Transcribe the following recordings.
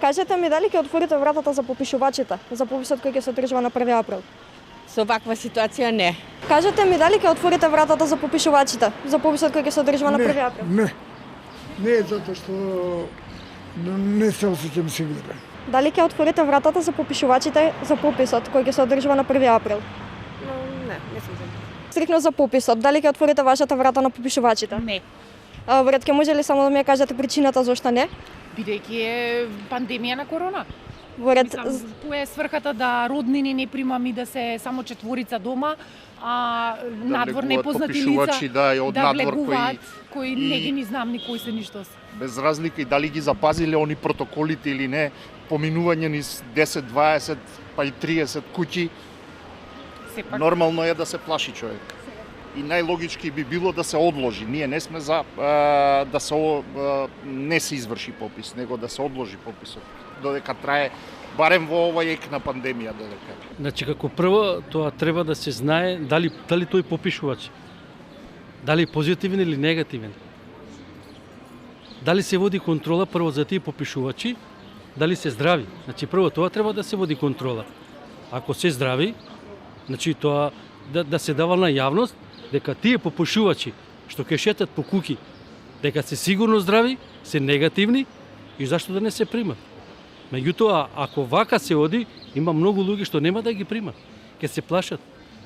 Кажете ми дали ќе отворите вратата за попишувачите, за пописот кој ќе се одржува на 1 април? Со ваква ситуација не. Кажете ми дали ќе отворите вратата за попишувачите, за пописот кој ќе се одржува на 1 април? Не, затоа што не се осеќам сигурен. Дали ќе отворите вратата за попишувачите за пописот кој ќе се одржува на 1 април? Не сум за. Стрикно за пописот, дали ќе отворите вашата врата на попишувачите? Не. Вред ќе може ли само да ми ја кажете причината зошто не? Бидејќи е пандемија на корона. Вред Која е сврхата да роднини не примам и да се само четворица дома, а надвор непознати лица да влегуваат, кои не ги ни знам ни кои се ништо се. Без разлика и дали ги запазиле они протоколите или не, поминување низ 10, 20, па и 30 куќи, Сепак нормално е да се плаши човек. И најлогички би било да се одложи. Ние не сме за да се не се изврши попис, него да се одложи пописот додека трае барем во овој ек на пандемија додека. Значи како прво тоа треба да се знае дали тој попишувач дали позитивен или негативен. Дали се води контрола прво за тие попишувачи, дали се здрави. Значи прво тоа треба да се води контрола. Ако се здрави, значи тоа да се дава на јавност дека тие попишувачи што ќе шетат по куќи, дека се сигурно здрави, се негативни и зашто да не се примат. Меѓутоа, ако вака се оди, има многу луѓе што нема да ги примат. Ќе се плашат.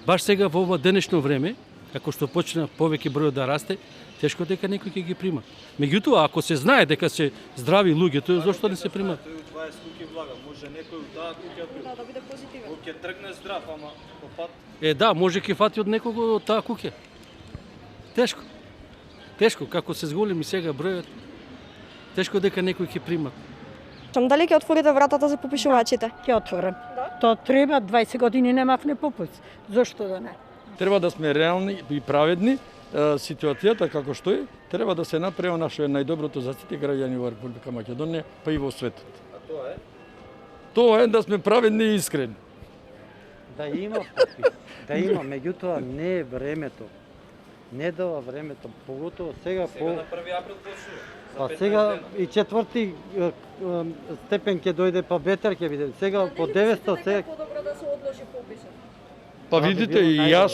Баш сега во ова денешно време, како што почна повеќе бројот да расте, тешко дека некој ќе ги прима. Меѓутоа, ако се знае дека се здрави луѓе, тоа зошто не се примат? Тој од 20 куќи влага, може некој од таа куќа да биде позитивен. Кој ќе тргне здрав, ама по пат. Да, може ќе фати од некого од таа куќа. Тешко. Тешко, како се зголеми сега бројот, тешко дека некој ќе примат. Дали ќе отворите вратата за попишувачите? Ќе отворам. Тоа треба, 20 години немавме попис. Зошто да не? Треба да сме реални и праведни. Ситуацијата како што е, треба да се направи она што е најдоброто за сите граѓани во Република Македонија, па и во светот. А тоа е? Тоа е да сме праведни и искрени. Да има попис, да има, меѓутоа не е времето. Не дава времето, поготово сега Сега на 1 април почнува. Па сега и 4ти степен ќе дојде, па ветер ќе биде. Сега по 900 сега. Подобро да се одложи пописот. Па видите, и јас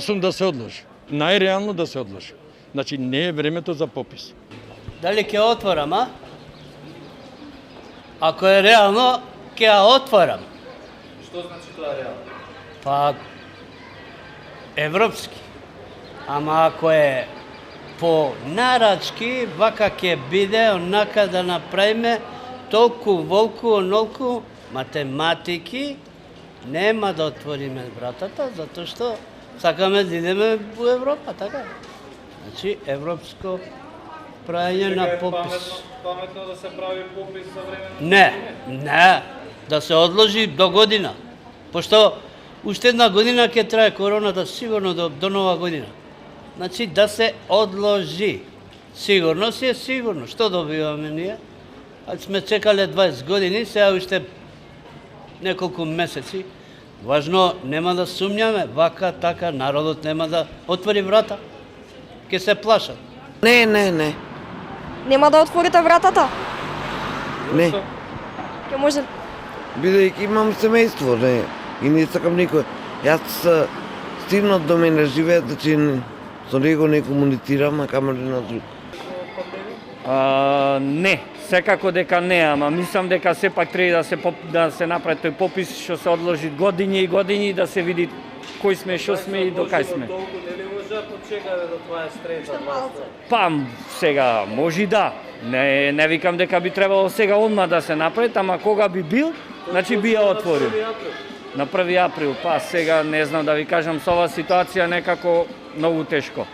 сум да се одложи. Најреално да се одложи. Значи не е времето за попис. Дали ќе отворам, а? Ако е реално, ќе ја отворам. Што значи тоа реално? Па европски. Ама ако е по нарачки, вака ќе биде онака да направиме толку, волку, онолку математики, нема да отвориме вратата, затоа што сакаме да идеме во Европа, така? Значи, европско правење на попис. Паметно да се прави попис за време на Не, да се одложи до година. Пошто уште една година ќе трае короната, сигурно до нова година. Значи да се одложи. Сигурно си е сигурно. Што добиваме ние? А сме чекале 20 години, сега уште неколку месеци. Важно, нема да сумњаме, вака, така, народот нема да отвори врата. Ке се плашат. Не. Нема да отворите вратата? Не. Ќе може Бидејќи имам семејство, не. И не сакам никој. Јас синот до мене живее, значи со него не комуницирам, а камо ли на друг. Не, секако дека не, ама мислам дека сепак треба да се направи тој попис што се одложи години и години да се види кој сме, што сме и до кај сме. Толку нели може да почекаме до 23-та? Па сега може да. Не викам дека би требало сега одма да се направи, ама кога би бил, значи би ја отворил. На 1 април, па сега не знам да ви кажам, со оваа ситуација некако многу тешко.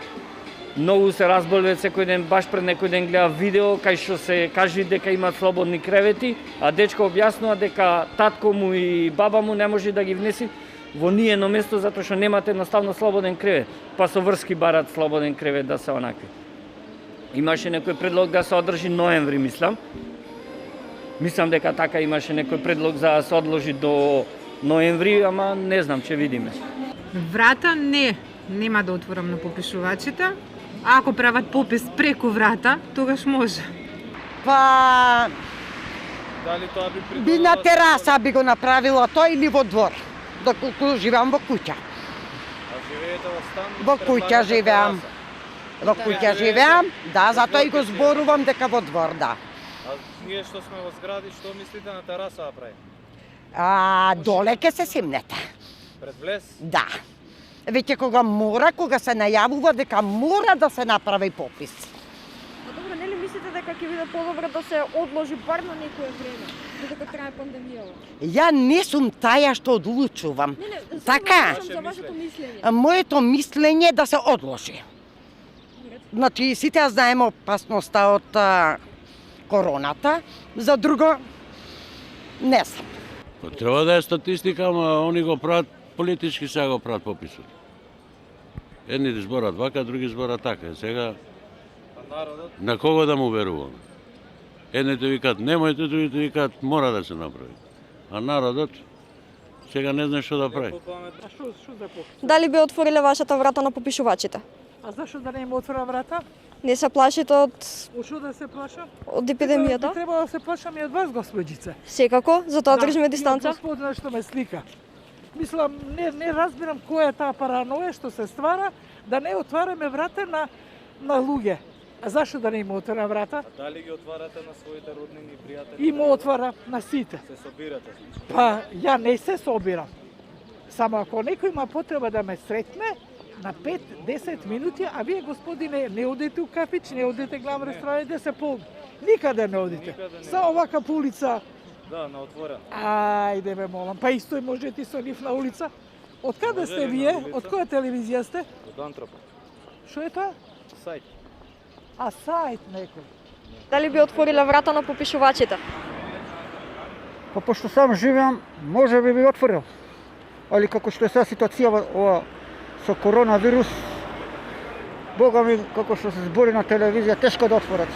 Многу се разболваат секој ден, баш пред некој ден гледав видео кај што се кажи дека имаат слободни кревети, а дечко објаснува дека татко му и баба му не може да ги внеси во ниено место затоа што немат едноставно слободен кревет, па со врски барат слободен кревет да се онакви. Имаше некој предлог да се одржи ноември, мислам. Мислам дека така имаше некој предлог за да се одложи до ноември, ама не знам, ќе видиме. Врата нема да отворам на попишувачите. А ако прават попис преку врата, тогаш може. Па Дали тоа би Би придонело? на тераса би го направила тој или во двор, доколку живеам во куќа. А живеете во стан? Во куќа живеам. Во куќа живеам, да, затоа и го зборувам дека во двор, да. А ние што сме во згради, што мислите на тераса да прави? Доле ке се симнете. Пред влез? Да. Веќе кога се најавува дека мора да се направи попис. Добро, нели мислите дека ќе биде подобро да се одложи бар на некое време, додека трае пандемијава? Ја не сум таја што одлучувам. Така, За вашето мислење. моето мислење е да се одложи. Значи, сите ја знаеме опасноста од короната, за друго не сум. Треба да е статистика, ама они го прават политички, сега го прават пописот. Едните зборат вака, други зборат така. Сега на кого да му веруваме? Едните викат немојте, другите викат мора да се направи. А народот сега не знае што да прави. Дали би отвориле вашата врата на попишувачите? А зашо да не им отвора врата? Не се плашите од Ушо да се плашам? од епидемијата? Би требало да се плашам и од вас, господице. Секако, затоа држиме И од дистанца. господина што ме слика. Мислам, не разбирам која е таа параноја што се ствара, да не отвараме врата на луѓе. А зашо да не им отвора врата? А дали ги отварате на своите роднини и пријатели? Им отвара на сите. Се собирате? Па, ја не се собирам. Само ако некој има потреба да ме сретне, на 5-10 минути, а вие, господине, не одите у кафич, не одите главно ресторан, да се полни. Никаде не одите. Са овака по улица. Да, на отворен. Ајде ме молам, па исто и можете и со нив на улица. Од каде сте вие? Од која телевизија сте? Од Антропа. Што е тоа? Сајт. А сајт некој. Дали би отвориле врата на попишувачите? Па пошто сам живеам, може би отворил. Ali како што е сега ситуација ова со коронавирус, Бога ми, како што се збори на телевизија, тешко да отворат.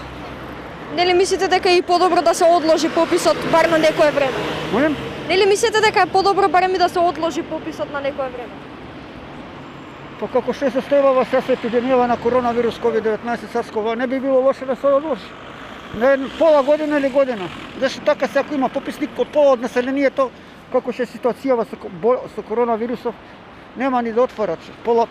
Нели мислите дека е и подобро да се одложи пописот бар на некое време? Молим? Нели мислите дека е подобро барем и да се одложи пописот на некое време? Па како што се состојува сега со епидемијава на коронавирус COVID-19 SARS-CoV, не би било лошо да се одложи. Не пола година или година. Зашто така се ако има пописник од пола од населението, како што е ситуацијава со коронавирусов, нема ни да отворат.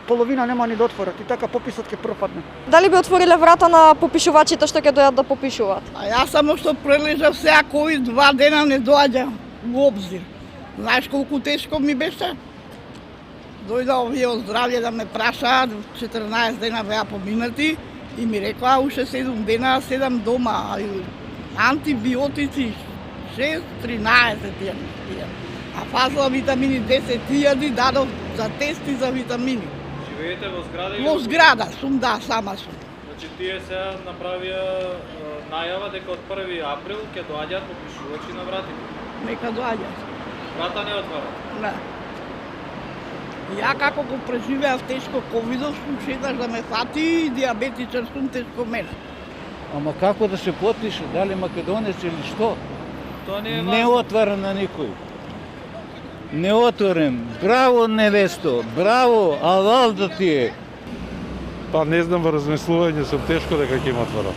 Половина нема ни да отворат и така пописот ќе пропадне. Дали би отвориле врата на попишувачите што ќе дојдат да попишуваат? А јас само што прележав сега COVID 2 дена не доаѓа во обзир. Знаеш колку тешко ми беше? Дојда овие од здравје да ме прашаат, 14 дена беа поминати и ми рекоа уште 7 дена седам дома, антибиотици 6-13 тие. А фазла витамини 10.000 дадов за тести за витамини. Живеете во зграда или Во зграда сум, да, сама сум. Значи тие сега направија најава дека од 1 април ќе доаѓаат попишувачи на вратите. Нека доаѓаат. Врата не отварат. Да. Ја како го преживеав тешко ковидов, сум шедаш да ме фати и диабетичар сум тешко мене. Ама како да се потпише, дали македонец или што? Тоа не е Не важно. отвара на никој. Не отворен. Браво, невесто, браво, алал да ти е. Па не знам, во размислување сум тешко дека ќе има отвора.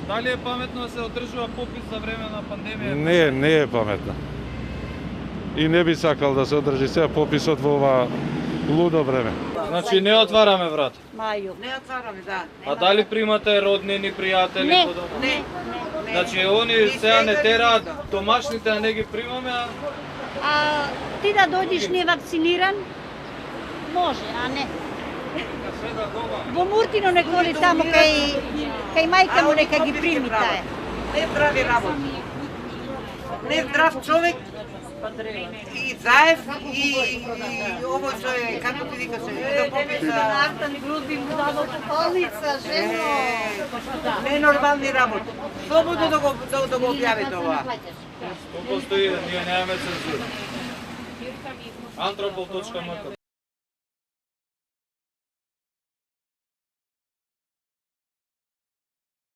Дали е паметно да се одржува попис за време на пандемија? Не е паметно. И не би сакал да се одржи сега пописот во ова лудо време. Значи не отвараме врата. Мају. Не отвараме, да. А дали примате роднини, пријатели Не, во дома? не. Значи они сега не тераат домашните, а не ги примаме, А ти да дојдеш невакциниран, може, а не. Во Муртино неколи таму кај мајка му нека ги прими таа. Не прави работа. Не здрав човек и заев и ово што е, како ти вика се, да пописа... Артан груди му дадо болница, жено. Ненормални работи. Слободно да го објавите ова. Постои, ние немаме цензура. Antropol.mk